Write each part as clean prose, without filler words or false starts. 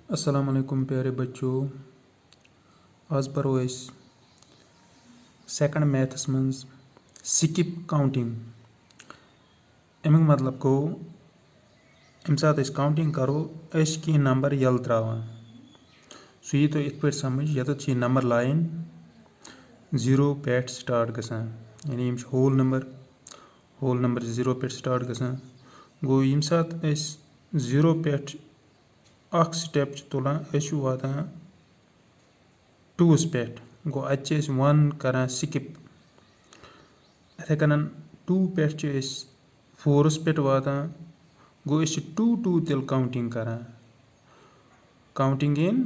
अस्सलाम वालेकुम प्यारे बच्चों। आज पढ़ो अस सेकंड मैथस मज स्किप काउंटिंग। अमुक मतलब गो यम सात काउंटिंग करो कह नंबर यल त्रावान सह यी तुम इत पे समझ यत नंबर लाइन 0 पे स्टार्ट गसान यानी यम होल नंबर 0 पे स्टार्ट गसान। गो यम सात 0 पे अख स्टेप तुलान वातान 2 पे गो अत 1 करान स्किप। इथे कन 2 पे 4 पे वातान गो 2 2 तेल काउंटिंग करान काउंटिंग इन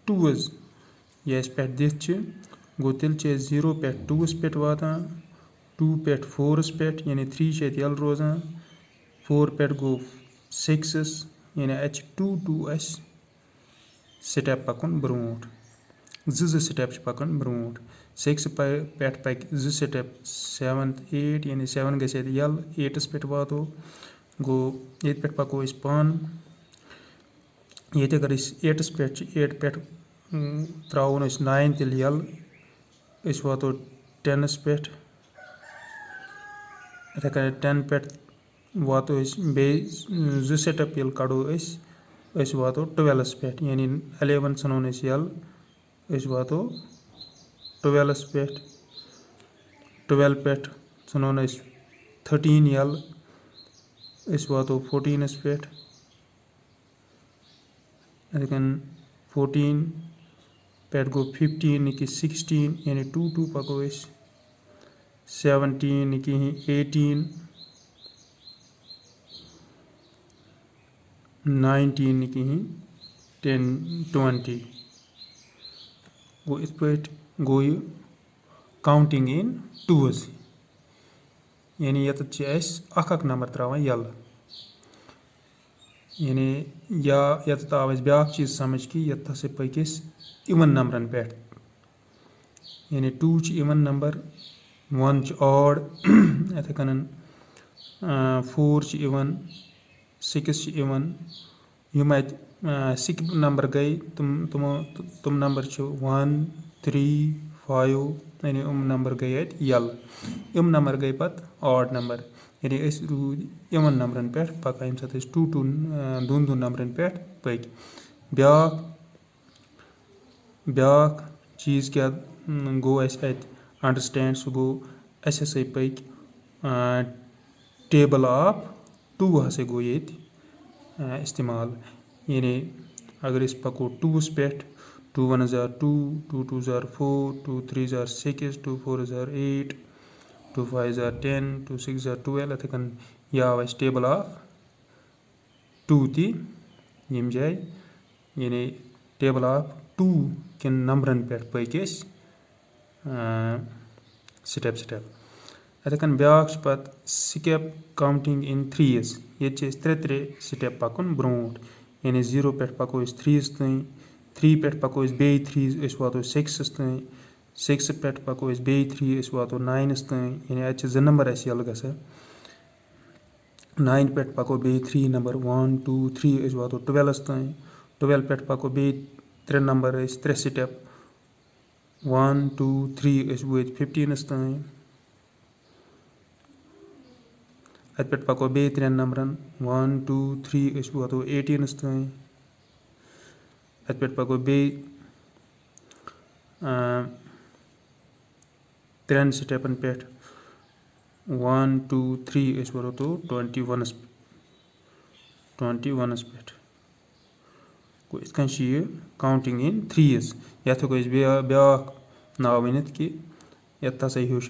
2s यह पे दिथ गो तेल 0 पे 2 पे वातान 2 पे 4 पे यानी 3 यल रोजान 4 पे गो 6 यानी अत 2 2 स्टेप पकन ब्रोट जो स्टेप पकन ब्रोट 6 पे पक 2 स्टेप 7 8 यानी 7 गस यल 8 पे वातो गो ये पे पको पान ये अगर 8 पे त्रावन 9 तेल यल वातो 10 पे इथे कन 10 पे वातो बे 2 स्टेप ये कड़ो वातो 12 पे यानी 11 सनोन यल वातो 12 पे 12 पे सनोन 13 यल वातो 14 पे इथे 14 पे गो 15 कि 16 यानी 2 2 पको 17 कि 18 19 कि 10 20 गो इत पे गो ये काउंटिंग इन 2s यानी यत अख नंबर त्रावान यल यानी या यत आव ब्या चीज समझ कि यत हसा पकिस इवन नंबरन पे यानी 2 इवन नंबर 1 ऑड इथे कन 4 इवन 6 इवन यम अत स्किप नंबर गई तुम नंबर 1 3 5 यानी नंबर गई अत यल नंबर गई पत ऑड नंबर यानी रूद इवन नंबरन पे पका यम सात 2 2 दोन नंबरन पे पक ब्या चीज क्या गो अत अंडरस्टैंड सह गो अस हसा पक टेबल ऑफ 2 हसा गो ये इस्तेमाल यानी अगर पको 2 पे 2 1 2 2 2 4 2 3 6 2 4 8 2 5 10 2 6 12 इथे कन यह आव टेबल ऑफ 2 ती यम जाए यानी टेबल ऑफ 2 किन नंबरन पे पक स्टेप इथे कन ब्या पत स्किप काउंटिंग इन 3s ये 3 स्टेप पकन ब्रोट यानी 0 पे पको 3s तई 3 पे पको बे 3 वातो 6 तई 6 पे पको बे 3 वातो 9 तई यानी अत 2 नंबर यल गसा 9 पे पको बे 3 नंबर 1 2 3 वातो 12 तई 12 पे पको बे 3 नंबर 3 स्टेप 1 2 3 वो 15 तई अत पे पको बे 3 नंबरन 1 2 3 वातो 18 तई अत पे पको बे 3 स्टेपन पे 1 2 3 वातो 21 पे गो इत कन काउंटिंग इन 3s यथ ब्या नाव वन कि यत हसा हूश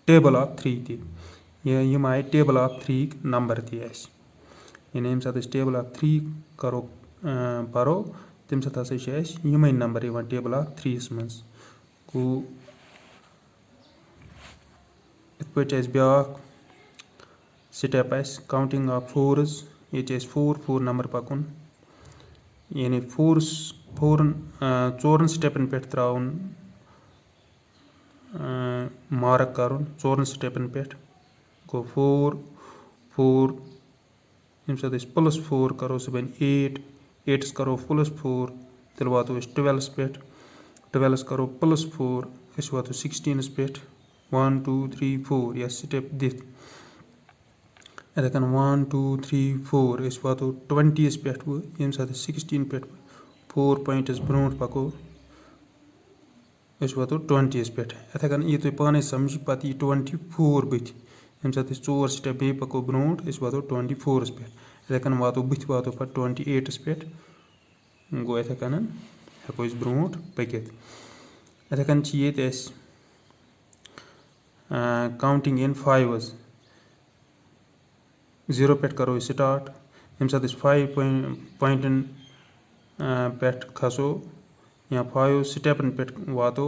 टेबल ऑफ 3 ती यम आए टेबल ऑफ 3 नंबर ती यानी यम सात टेबल ऑफ 3 करो परो तम सात हसा यम नंबर टेबल ऑफ 3 मज गो इत पे ब्या स्टेप काउंटिंग ऑफ 4s ये 4 4 नंबर पकुन यानी 4 स्टेपन पे त्राउन मार्क करुन 4 स्टेपन पे गो 4 4 यम सात +4 करो सह बन 8 8 करो +4 तेल वातो 12 पे 12 करो +4 वातो 16 पे 1 2 3 4 या स्टेप दिख इथे 1 2 3 4 वातो 20 पे ये 16 पे 4 पॉइंट्स ब्रोट पको वातो 20 पे इथे ये तुम पाने समझ पत 24 बुथ ये 4 स्टेप बे पको ब्रोट वातो 24 पे इथे वातो बुथ वातो पे 28 पे गो इथे हेको ब्रोट पकित इथे ये काउंटिंग इन 5 0 पे करो स्टार्ट ये 5 पॉइंटन पे खसो या 5 स्टेपन पे वातो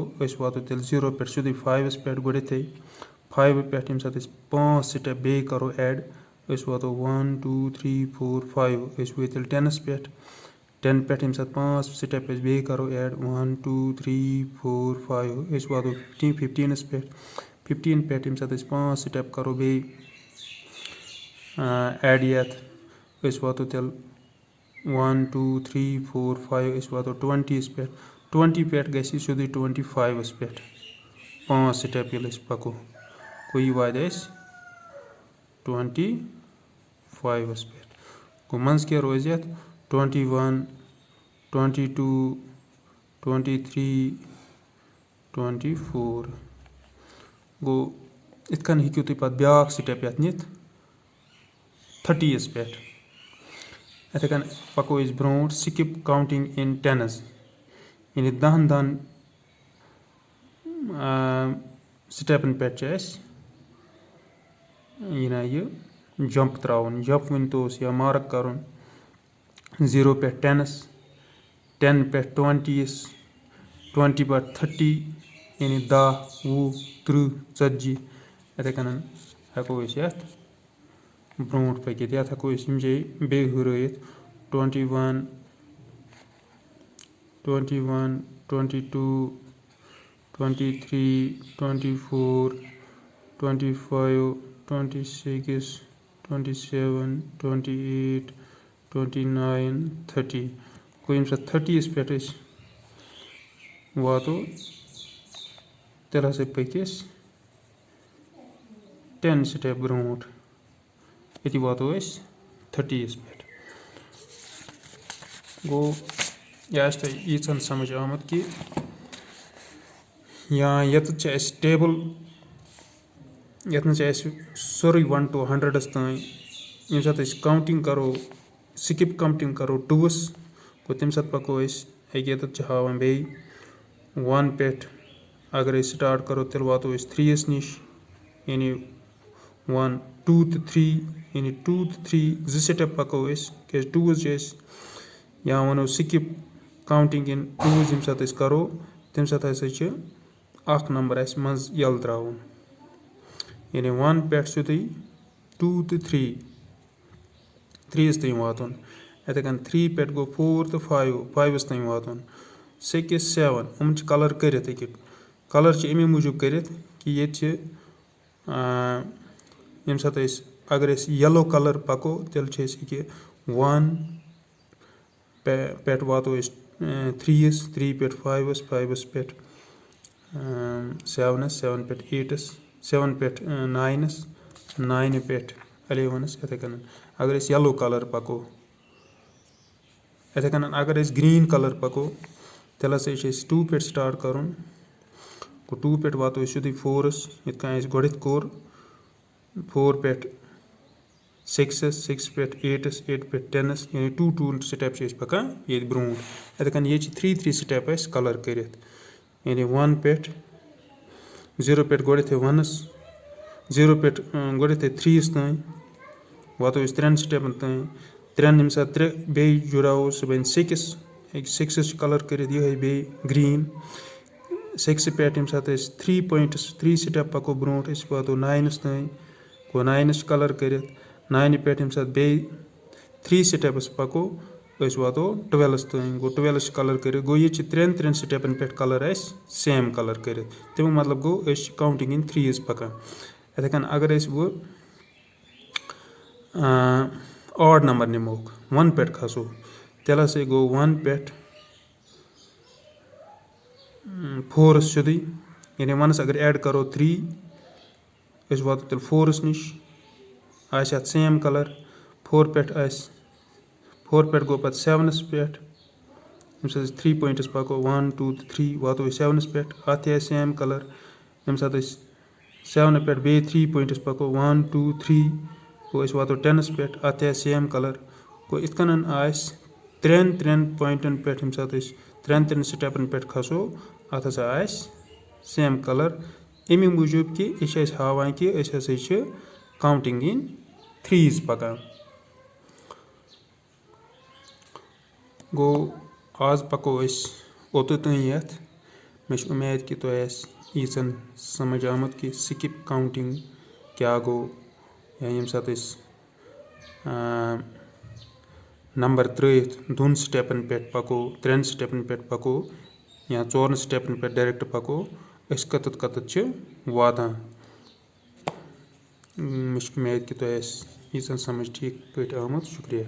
तेल 0 पे सीधे 5 पे गोड़े 5 पे 5 स्टेप बे करो ऐड वातो 1 2 3 4 5 वो तेल 10 पे 10 पे 5 स्टेप बे करो ऐड 1 2 3 4 5 वातो 15 पे 15 पे 5 स्टेप करो बे ऐड ये वातो तेल 1 2 3 4 5 वातो 20 पे 20 पे गई सीधे 25 पे 5 स्टेप ये पको कोई वाद 25 पे गो मज क्या रोज 21 22 23 24 गो इतकन हेकू तुम पे ब्याक स्टेप ये नित 30 पे इथे पको ब्रोट स्किप काउंटिंग इन 10 यानी 10 स्टेपन पे ये जंप त्रावन जंप वन तो या मार्क कर 0 पे 10 10 पे 20 20 पे 30 यानी 10 20 30 40 इथे हेको ब्रोट पकित ये हेको बे हुरत 21 21 22 23 24 25 26 27 28 29 30 कोई 30 पे वातो तेल हसा पकिस 10 स्टेप ब्रोट ये वातो 30 पे गो यह यीचन समझ आमत कि या ये टेबल ये सोरे 1 to 100 तान ये काउंटिंग करो स्किप काउंटिंग करो 2 गो तम पको ये हावान बे 1 पे अगर स्टार्ट करो तेल वातो 3 निश यानी 1 2 to 3 यानी 2 to 3 2 स्टेप पको क्या 2 या वनो स्किप काउंटिंग इन 2 यम करो तम अख नंबर मज यल त्रावन यानी 1 पे सीधे 2 to 3 3 तम वातन इथे 3 पे गो 4 to 5 तम वातन 6 7 कलर कर कलर अमे मूजूब कर कि ये यम अगर येलो कलर पको तेल 1 पे वातो 3 पे 5 पे 7 पे 8 7 पे 9 पे 11 इथे अगर येलो कलर पको इथे अगर ग्रीन कलर पको तेल 2 पे स्टार्ट कर 2 पे वातो सीधे 4 ये गोड़ कोर 4 पे 6 पे 8 पे 10 यानी 2 स्टेप पकान ये ब्रोट इथे ये 3 स्टेप कलर कर यानी 1 पे 0 पे गोड़ 1 0 पे गोड़ 3 तान वातो 3 स्टेपन तान 3 यम 3 बे जुड़ाव सह बन 6 कलर कर बे ग्रीन 6 पे यम 3 पॉइंट्स 3 स्टेप पको ब्रोट वातो 9 तान गो 9 कलर कर 9 पे यम बे 3 स्टेप्स पको वातो 12 तान गो 12 कलर कर गो ये 3 स्टेपन पे कलर सेम कलर कर तमें मतलब गो काउंटिंग इन 3 पकान इथे अगर वो ऑड नंबर निमोक 1 पे खसो तेल हसा गो 1 पे 4 सीधे यानी 1 अगर ऐड करो 3 वातो तेल 4 निश आस सेम कलर 4 पे 4 पे गो पत 7 पे 3 पॉइंट्स पको 1 2 3 वातो 7 पे अत सेम कलर यम सात 7 पे बे 3 पॉइंट्स पको 1 2 3 गो वातो 10 पे अत सेम कलर गो इत कन आस 3 पॉइंटन पे यम सात 3 स्टेपन पे खसो अत हसा आस सेम कलर अमी मूजूब कि यह हावान कि हसा काउंटिंग इन थ्रीज पकान गो आज पको ओत ये मे उम्मीद कि तुम यीचन समझ आमुत कि स्किप काउंटिंग क्या गो या यम सात नंबर त्रयित 2 स्टेपन पे पको 3 स्टेपन पे पको या 4 स्टेपन पे डायरेक्ट पको कत वातान मे उम्मीद कि तुम यीचन समझ ठीक पे आमुत शुक्रिया।